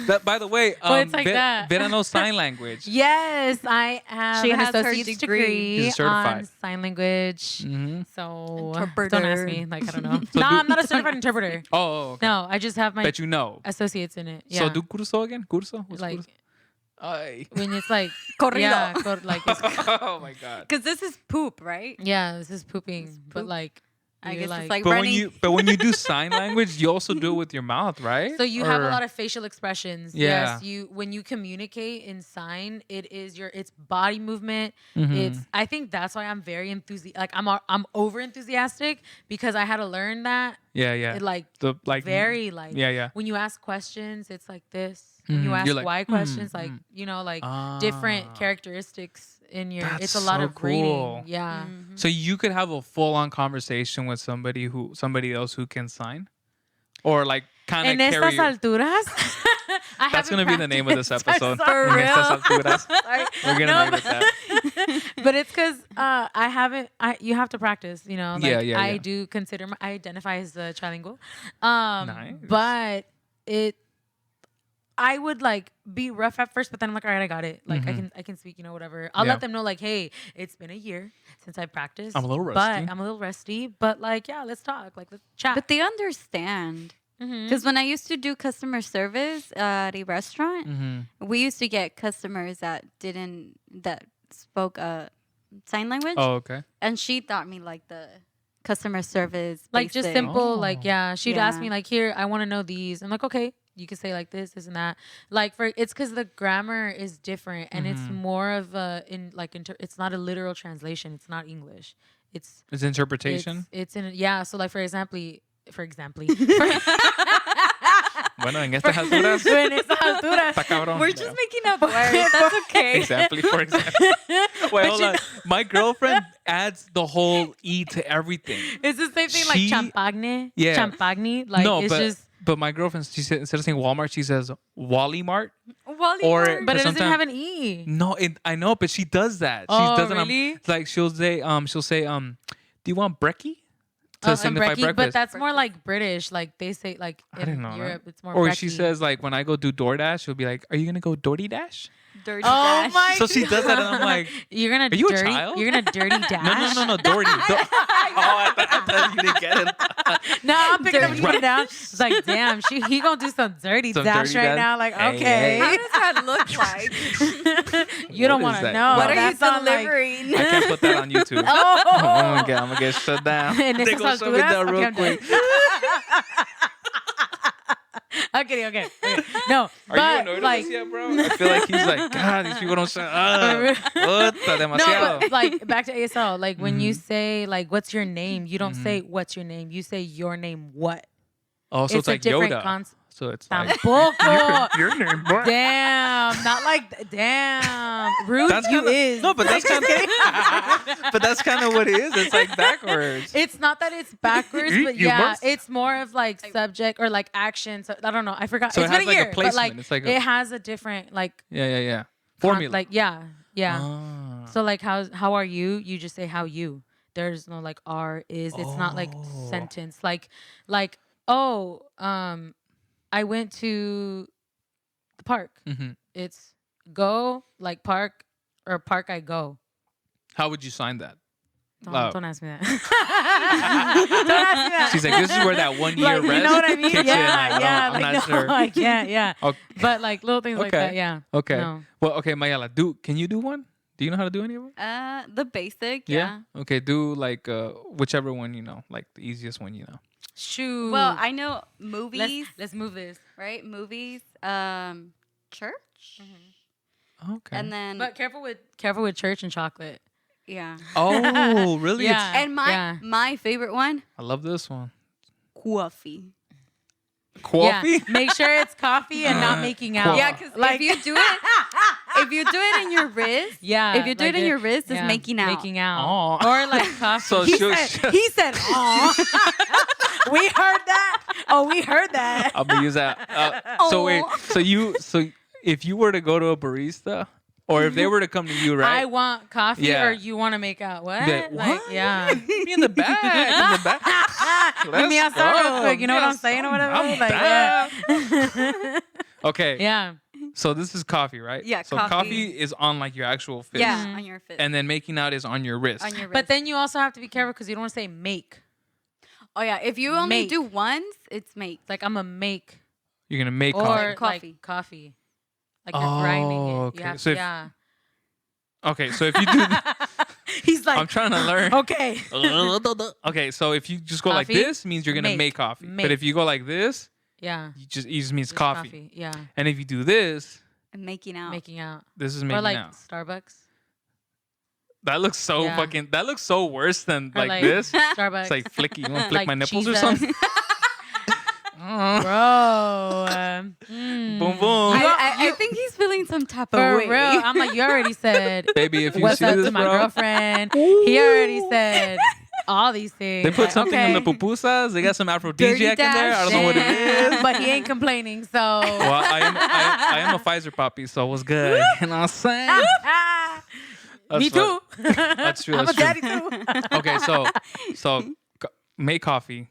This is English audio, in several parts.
That, by the way, Well, it's like that. Vera knows sign language. Yes, I have She an has her associate's degree. She's certified. on sign language. Mm-hmm. So Interpreter. don't ask me. Like, I don't know. So no, do- I'm not a certified interpreter. Oh, okay. No, I just have my Bet you know. associates in it. Yeah. So do curso again? Curso? What's like curso? Ay. when it's like Corrido. yeah, like it's, Oh my god. Because this is poop, right? yeah, this is pooping, It's but poop. like I you're guess like, it's like But running. when you do sign language, you also do it with your mouth, right? so you have a Or- lot of facial expressions. Yeah. Yes, when you communicate in sign, it's body movement. Mhm. I think that's why I'm very enthusiastic. Like I'm over enthusiastic because I had to learn that. Yeah, yeah. It like The like very like Yeah, yeah. when you ask questions, it's like this. When you Mhm. ask You're like, why questions, mm, like mm. you know, like Ah. different characteristics in your. That's It's a lot so of reading. cool. Yeah. So you could have a full-on conversation with somebody else who can sign, or like kind En of estas carry. alturas, I That's haven't gonna be the name of this practiced. I'm episode. sorry. En estas alturas. Sorry. We're gonna No, name it that. but it's because I haven't. You have to practice. You know, like Yeah, I yeah. do consider I identify as trilingual. Nice. But I would like be rough at first, but then I'm like, all right, I got it. Like Mhm. I can speak, you know, whatever. I'll Yeah. let them know, like, hey, it's been a year since I practiced. I'm a little but rusty. I'm a little rusty. But like, yeah, let's talk. Like, let's chat. But they understand. Mhm. Because when I used to do customer service at a restaurant, Mm-hmm. we used to get customers that spoke sign language, Oh, okay. and she taught me like the customer service, Like just basic. simple, Oh. like yeah. She'd ask Yeah. me like, here, I want to know these. I'm like, okay, you can say like this and that. Like it's because the grammar is different and it's Mhm. more of a it's not a literal translation. It's not English. It's It's interpretation. It's in yeah. So like for example. Bueno, en estas alturas. En estas alturas. Está cabrón. We're just making up words. That's okay. Exactly. For example. Wait, hold on. My girlfriend adds the whole E to everything. It's the same thing like She- champagne. Yeah. Champagne. Like No, it's but just. but my girlfriend, she said, instead of saying Walmart, she says Wally Mart. Wally Or- Mark. But it doesn't sometime- have an E. No, I know, but she does that. She Oh, doesn't. really? Like she'll say do you want brekkie? To And signify brekkie, breakfast. but that's more like British. Like they say, like I in didn't know that. Europe, it's more. Or brekkie. she says like when I go do DoorDash, she'll be like, "Are you gonna go Dirty Dash?" Dirty "Oh Dash. my!" So she does that, and I'm like, "You're gonna Are you a dirty. child? You're gonna dirty dash." "No, Doherty." Oh, I thought you didn't get it. No, I'm picking up and Dirty. putting it down. It's like, damn, he gonna do some dirty Some dash dirty right dash? now. Like, Hey, okay, How does that look like? you don't What want is to that? know. What are you That sound like- delivering? I can't put that on YouTube. Oh, I'm gonna get shut down. En They esas gonna shut me alturas? down Okay, real I'm done. quick. okay. No, Are you but annoyed like, with us yet, bro? I feel like he's like, God, these people don't shut up. Puta, no, demasiado. but like back to ASL. Like when you Mhm. say like, "What's your name?" You don't Mhm. say "What's your name?" You say "Your name what?" Oh, so it's a like different Yoda. concept. So it's like Tampoco. your name, bro. Damn, not like damn. Rude That's you kinda, is. No, but that's kind of. But that's kind of what it is. It's like backwards. It's not that it's backwards, You but yeah, must. it's more of like subject or like action. So I don't know. I forgot. So It's it been has like a year, but placement. like It's like a- it has a different like Yeah. Formula. like yeah. Ah. So like how are you? You just say how you. There's no like are is. It's not like Oh. sentence. Like oh I went to the park. Mhm. It's go like park or park I go. How would you sign that? Don't ask me that. Don't ask me that. She's like, this is where that 1 year like, rest you know what I mean? kicks in. Yeah. I'm Like, not no, sure. I can't. Yeah. Okay. But like little things like Okay. that. Yeah. Okay. No. Well, okay, Mallela, can you do one? Do you know how to do any of them? The basic, yeah. Okay, do like whichever one you know, like the easiest one you know. Shoot. Well, I know movies, let's move this. right? Movies, church, Okay. and then But careful with church and chocolate. yeah. Oh, really? Yeah. It's- And my favorite one, I love this one. coffee. Coffee? Yeah. Make sure it's coffee and not making out. Yeah, because Like- if you do it in your wrist, Yeah. if you do like it in your wrist, it's yeah, making out. Making out. Aw. Or like coffee. So he, she'll- said, "Aw." We heard that. Oh, we heard that. I'm gonna use that. So wait, so if you were to go to a barista, or if they were to come to you, right? I want coffee, Yeah. or you want to make out. What? Be like, Like, what? yeah. Me in the back. In the back. Give me Let's outside real go. quick. You know what I'm Yes, saying or whatever? I'm Like, down. yeah. Okay. Yeah. So this is coffee, right? Yeah, So coffee. coffee is on like your actual fist. Yeah, Mhm. on your fist. And then making out is on your wrist. on your wrist. But then you also have to be careful because you don't want to say make. oh yeah, if you only Make. do once, it's make. Like I'm a make You're gonna make or coffee. Like coffee. like coffee. Like you're grinding it. Oh, okay. You have So to, if- yeah. Okay, so if you do, He's like, I'm trying to learn. okay. Okay, so if you just go like Coffee? this, means you're gonna make coffee. But Make. if you go like this, Yeah. it just means Just coffee. Yeah. And if you do this, And making out. Making out. this is Or making like out. Starbucks. That looks so Yeah. fucking. That looks so worse than Or like this. Starbucks. It's like flicky. You want to flick Like my nipples or Jesus. something? Bro. Boom boom. I think he's feeling some type of For way. real. I'm like, you already said Baby, if you what's see up this, to my bro, girlfriend. He already said all these things. they put Like, something okay. in the pupusas. They got some aphrodisiac in there. I don't know what it Yeah, is. but he ain't complaining, so. Well, I am a Pfizer puppy, so what's good? You know what I'm saying? Me That's too. That's true. I'm That's a daddy true. too. Okay, so make coffee.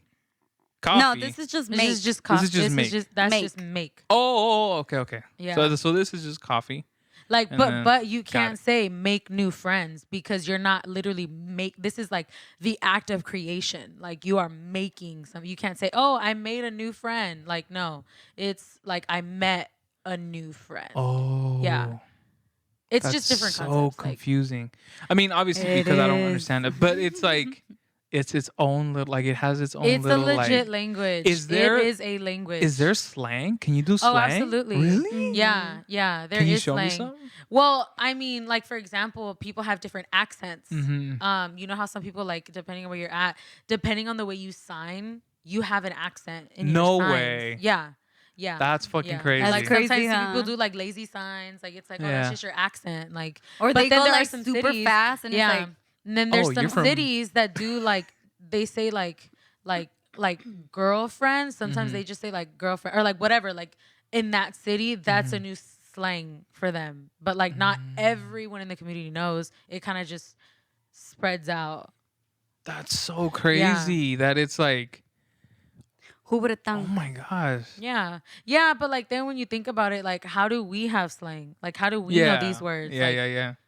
Coffee. No, this is just This make. is just coffee. is just make. That's Make. just make. Okay. Yeah. So this is just coffee. Like, And then- but you got can't it. say make new friends because you're not literally make. This is like the act of creation. Like you are making something. You can't say, oh, I made a new friend. Like no, it's like I met a new friend. Oh. Yeah. It's That's just different so concepts. Like, confusing. I mean, obviously It because I don't is. understand it, but it's like it's its own little like it has its own it's a little legit like. language. Is there- It is a language. Is there slang? Can you do Oh, slang? absolutely. Really? Yeah, yeah. There is Can you show slang. me some? Well, I mean, like for example, people have different accents. Mhm. You know how some people like depending on where you're at, depending on the way you sign, you have an accent in No your signs. way. Yeah. Yeah. That's fucking yeah. crazy. Like That's crazy, sometimes huh? people do like lazy signs. Like it's like, oh, Yeah. that's just your accent. Like Or but they then go there are like some super cities- fast and yeah. it's like And then there's Oh, some you're from- cities that do like they say like girlfriend. Sometimes Mhm. they just say like girlfriend or like whatever. Like in that city, that's a Mhm. new slang for them. But like not everyone in the community knows. It kind of just spreads out. That's so crazy that it's like, who would have oh thought? my gosh. Yeah. Yeah, but like then when you think about it, like how do we have slang? Like how do we know these words? Yeah, like, yeah.